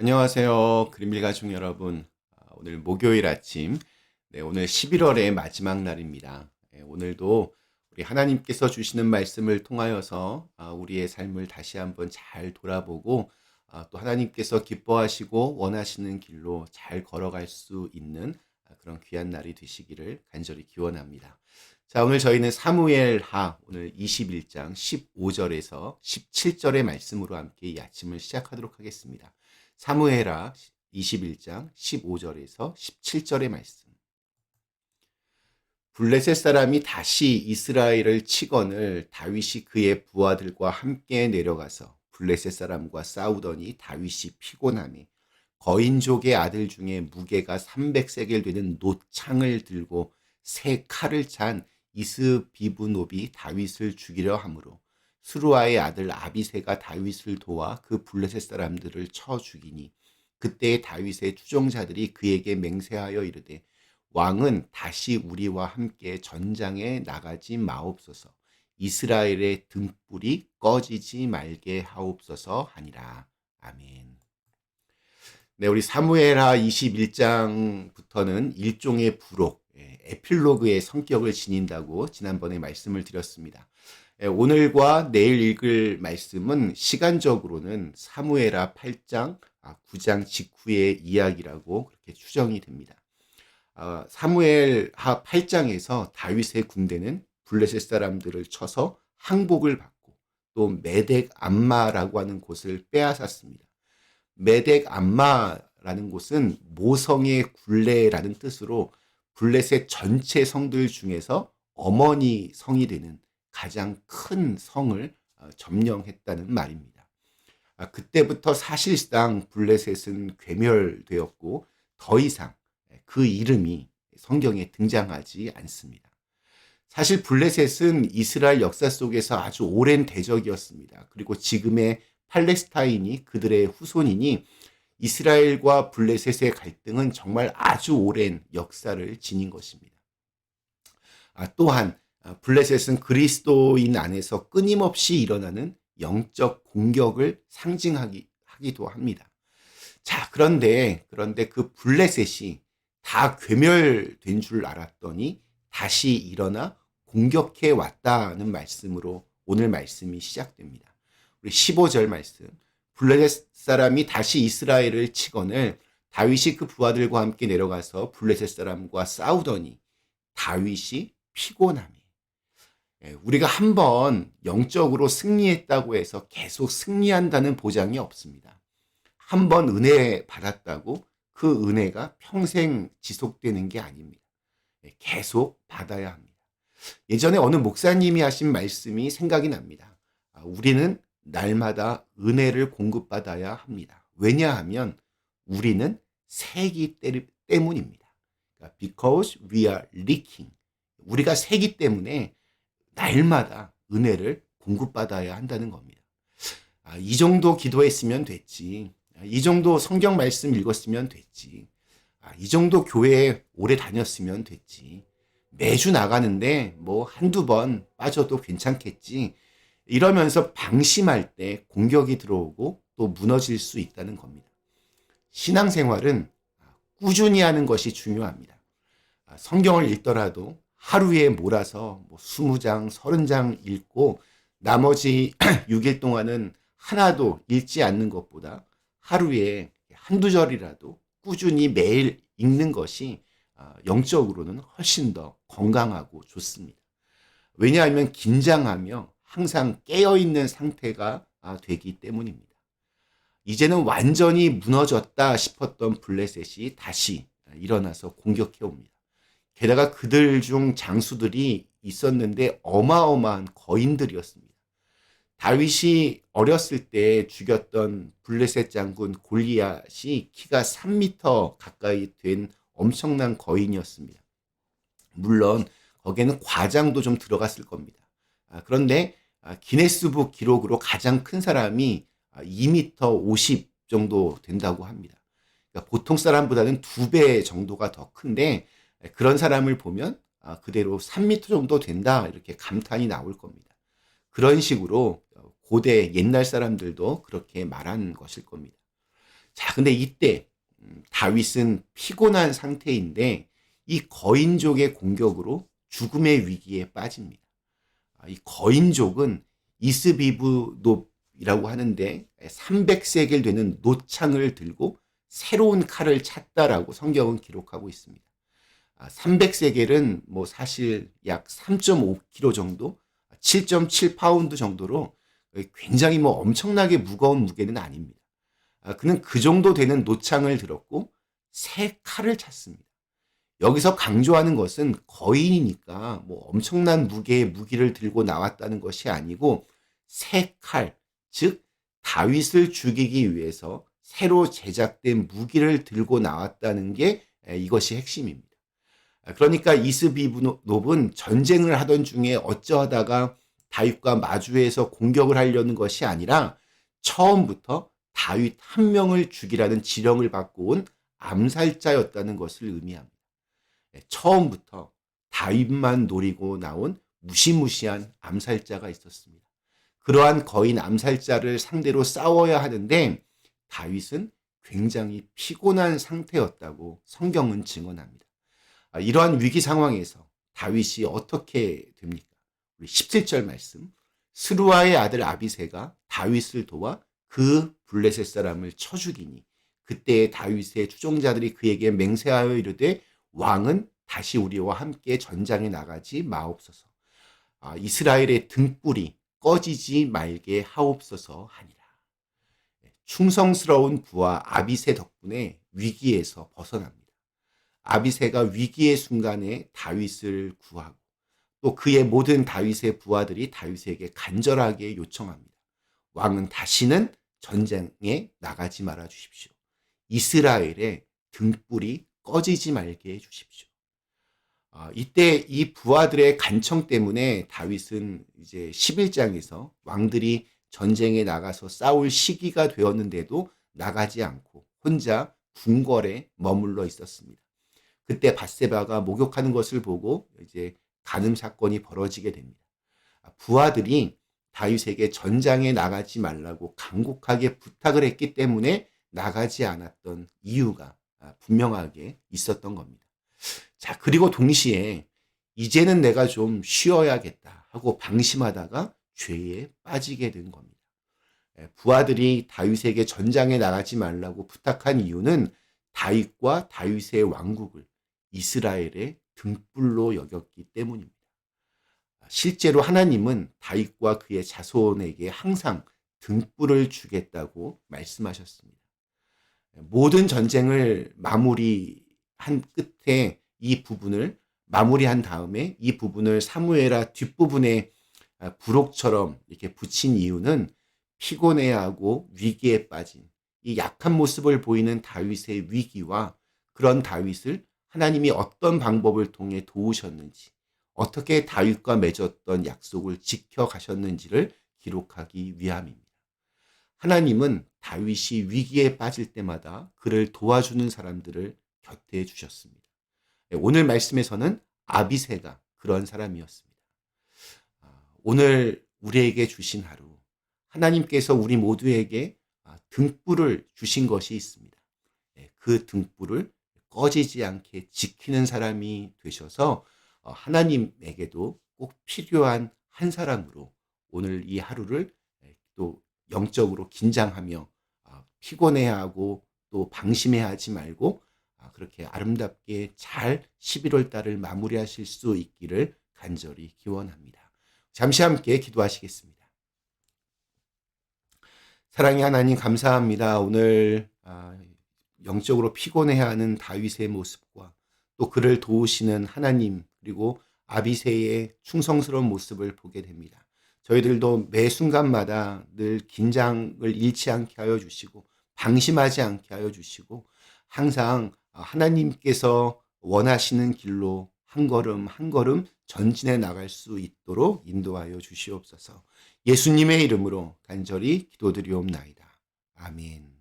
안녕하세요. 그린빌 가족 여러분. 오늘 목요일 아침, 오늘 11월의 마지막 날입니다. 오늘도 우리 하나님께서 주시는 말씀을 통하여서 우리의 삶을 다시 한번 잘 돌아보고 또 하나님께서 기뻐하시고 원하시는 길로 잘 걸어갈 수 있는 그런 귀한 날이 되시기를 간절히 기원합니다. 자, 오늘 저희는 사무엘하 오늘 21장 15절에서 17절의 말씀으로 함께 이 아침을 시작하도록 하겠습니다. 사무엘하 21장 15절에서 17절의 말씀. 블레셋 사람이 다시 이스라엘을 치거늘 다윗이 그의 부하들과 함께 내려가서 블레셋 사람과 싸우더니 다윗이 피곤하매 거인족의 아들 중에 무게가 300세겔 되는 놋창을 들고 새 칼을 찬 이스비브노비 다윗을 죽이려 하므로 수루아의 아들 아비새가 다윗을 도와 그 블레셋 사람들을 쳐 죽이니 그때 다윗의 추종자들이 그에게 맹세하여 이르되 왕은 다시 우리와 함께 전장에 나가지 마옵소서 이스라엘의 등불이 꺼지지 말게 하옵소서 하니라. 아멘. 네, 우리 사무엘하 21장부터는 일종의 부록, 에필로그의 성격을 지닌다고 지난번에 말씀을 드렸습니다. 오늘과 내일 읽을 말씀은 시간적으로는 사무엘하 8장, 9장 직후의 이야기라고 그렇게 추정이 됩니다. 사무엘하 8장에서 다윗의 군대는 블레셋 사람들을 쳐서 항복을 받고 또 메덱 암마라고 하는 곳을 빼앗았습니다. 메덱 암마라는 곳은 모성의 굴레라는 뜻으로 블레셋 전체 성들 중에서 어머니 성이 되는 가장 큰 성을 점령했다는 말입니다. 그때부터 사실상 블레셋은 괴멸되었고 더 이상 그 이름이 성경에 등장하지 않습니다. 사실 블레셋은 이스라엘 역사 속에서 아주 오랜 대적이었습니다. 그리고 지금의 팔레스타인이 그들의 후손이니 이스라엘과 블레셋의 갈등은 정말 아주 오랜 역사를 지닌 것입니다. 또한 블레셋은 그리스도인 안에서 끊임없이 일어나는 영적 공격을 상징하기도 합니다. 자, 그런데 그 블레셋이 다 괴멸된 줄 알았더니 다시 일어나 공격해 왔다는 말씀으로 오늘 말씀이 시작됩니다. 우리 15절 말씀. 블레셋 사람이 다시 이스라엘을 치거늘 다윗이 그 부하들과 함께 내려가서 블레셋 사람과 싸우더니 다윗이 피곤하며. 우리가 한번 영적으로 승리했다고 해서 계속 승리한다는 보장이 없습니다. 한번 은혜 받았다고 그 은혜가 평생 지속되는 게 아닙니다. 계속 받아야 합니다. 예전에 어느 목사님이 하신 말씀이 생각이 납니다. 우리는 날마다 은혜를 공급받아야 합니다. 왜냐하면 우리는 새기 때문입니다. Because we are leaking. 우리가 새기 때문에 날마다 은혜를 공급받아야 한다는 겁니다. 이 정도 기도했으면 됐지. 이 정도 성경 말씀 읽었으면 됐지. 이 정도 교회에 오래 다녔으면 됐지. 매주 나가는데 뭐 한두 번 빠져도 괜찮겠지. 이러면서 방심할 때 공격이 들어오고 또 무너질 수 있다는 겁니다. 신앙생활은 꾸준히 하는 것이 중요합니다. 성경을 읽더라도 하루에 몰아서 20장, 30장 읽고 나머지 6일 동안은 하나도 읽지 않는 것보다 하루에 한두 절이라도 꾸준히 매일 읽는 것이 영적으로는 훨씬 더 건강하고 좋습니다. 왜냐하면 긴장하며 항상 깨어있는 상태가 되기 때문입니다. 이제는 완전히 무너졌다 싶었던 블레셋이 다시 일어나서 공격해 옵니다. 게다가 그들 중 장수들이 있었는데 어마어마한 거인들이었습니다. 다윗이 어렸을 때 죽였던 블레셋 장군 골리앗이 키가 3m 가까이 된 엄청난 거인이었습니다. 물론 거기에는 과장도 좀 들어갔을 겁니다. 그런데 기네스북 기록으로 가장 큰 사람이 2m 50 정도 된다고 합니다. 그러니까 보통 사람보다는 2배 정도가 더 큰데 그런 사람을 보면 그대로 3m 정도 된다 이렇게 감탄이 나올 겁니다. 그런 식으로 고대 옛날 사람들도 그렇게 말한 것일 겁니다. 자, 근데 이때 다윗은 피곤한 상태인데 이 거인족의 공격으로 죽음의 위기에 빠집니다. 이 거인족은 이스비브노이라고 하는데 300세겔 되는 노창을 들고 새로운 칼을 찾다라고 성경은 기록하고 있습니다. 300세겔은 뭐 사실 약 3.5kg 정도, 7.7파운드 정도로 굉장히 뭐 엄청나게 무거운 무게는 아닙니다. 그는 그 정도 되는 노창을 들었고 새 칼을 찾습니다. 여기서 강조하는 것은 거인이니까 뭐 엄청난 무게의 무기를 들고 나왔다는 것이 아니고 새 칼, 즉 다윗을 죽이기 위해서 새로 제작된 무기를 들고 나왔다는 게 이것이 핵심입니다. 그러니까 이스비브노은 전쟁을 하던 중에 어쩌다가 다윗과 마주해서 공격을 하려는 것이 아니라 처음부터 다윗 한 명을 죽이라는 지령을 받고 온 암살자였다는 것을 의미합니다. 처음부터 다윗만 노리고 나온 무시무시한 암살자가 있었습니다. 그러한 거인 암살자를 상대로 싸워야 하는데 다윗은 굉장히 피곤한 상태였다고 성경은 증언합니다. 이러한 위기 상황에서 다윗이 어떻게 됩니까? 우리 17절 말씀. 스루아의 아들 아비새가 다윗을 도와 그 블레셋 사람을 쳐 죽이니 그때 다윗의 추종자들이 그에게 맹세하여 이르되 왕은 다시 우리와 함께 전장에 나가지 마옵소서. 이스라엘의 등불이 꺼지지 말게 하옵소서 하니라. 충성스러운 부하 아비새 덕분에 위기에서 벗어납니다. 아비새가 위기의 순간에 다윗을 구하고 또 그의 모든 다윗의 부하들이 다윗에게 간절하게 요청합니다. 왕은 다시는 전쟁에 나가지 말아 주십시오. 이스라엘의 등불이 꺼지지 말게 해주십시오. 이때 이 부하들의 간청 때문에 다윗은 이제 11장에서 왕들이 전쟁에 나가서 싸울 시기가 되었는데도 나가지 않고 혼자 궁궐에 머물러 있었습니다. 그때 밧세바가 목욕하는 것을 보고 이제 간음 사건이 벌어지게 됩니다. 부하들이 다윗에게 전장에 나가지 말라고 간곡하게 부탁을 했기 때문에 나가지 않았던 이유가 분명하게 있었던 겁니다. 자, 그리고 동시에 이제는 내가 좀 쉬어야겠다 하고 방심하다가 죄에 빠지게 된 겁니다. 부하들이 다윗에게 전장에 나가지 말라고 부탁한 이유는 다윗과 다윗의 왕국을 이스라엘의 등불로 여겼기 때문입니다. 실제로 하나님은 다윗과 그의 자손에게 항상 등불을 주겠다고 말씀하셨습니다. 모든 전쟁을 마무리한 끝에 이 부분을 마무리한 다음에 이 부분을 사무엘하 뒷부분에 부록처럼 이렇게 붙인 이유는 피곤해하고 위기에 빠진 이 약한 모습을 보이는 다윗의 위기와 그런 다윗을 하나님이 어떤 방법을 통해 도우셨는지, 어떻게 다윗과 맺었던 약속을 지켜가셨는지를 기록하기 위함입니다. 하나님은 다윗이 위기에 빠질 때마다 그를 도와주는 사람들을 곁에 주셨습니다. 오늘 말씀에서는 아비새가 그런 사람이었습니다. 오늘 우리에게 주신 하루, 하나님께서 우리 모두에게 등불을 주신 것이 있습니다. 그 등불을 꺼지지 않게 지키는 사람이 되셔서 하나님에게도 꼭 필요한 한 사람으로 오늘 이 하루를 또 영적으로 긴장하며 피곤해하고 또 방심해하지 말고 그렇게 아름답게 잘 11월 달을 마무리하실 수 있기를 간절히 기원합니다. 잠시 함께 기도하시겠습니다. 사랑의 하나님 감사합니다. 오늘 영적으로 피곤해하는 다윗의 모습과 또 그를 도우시는 하나님 그리고 아비새의 충성스러운 모습을 보게 됩니다. 저희들도 매 순간마다 늘 긴장을 잃지 않게 하여 주시고 방심하지 않게 하여 주시고 항상 하나님께서 원하시는 길로 한 걸음 한 걸음 전진해 나갈 수 있도록 인도하여 주시옵소서. 예수님의 이름으로 간절히 기도드리옵나이다. 아멘.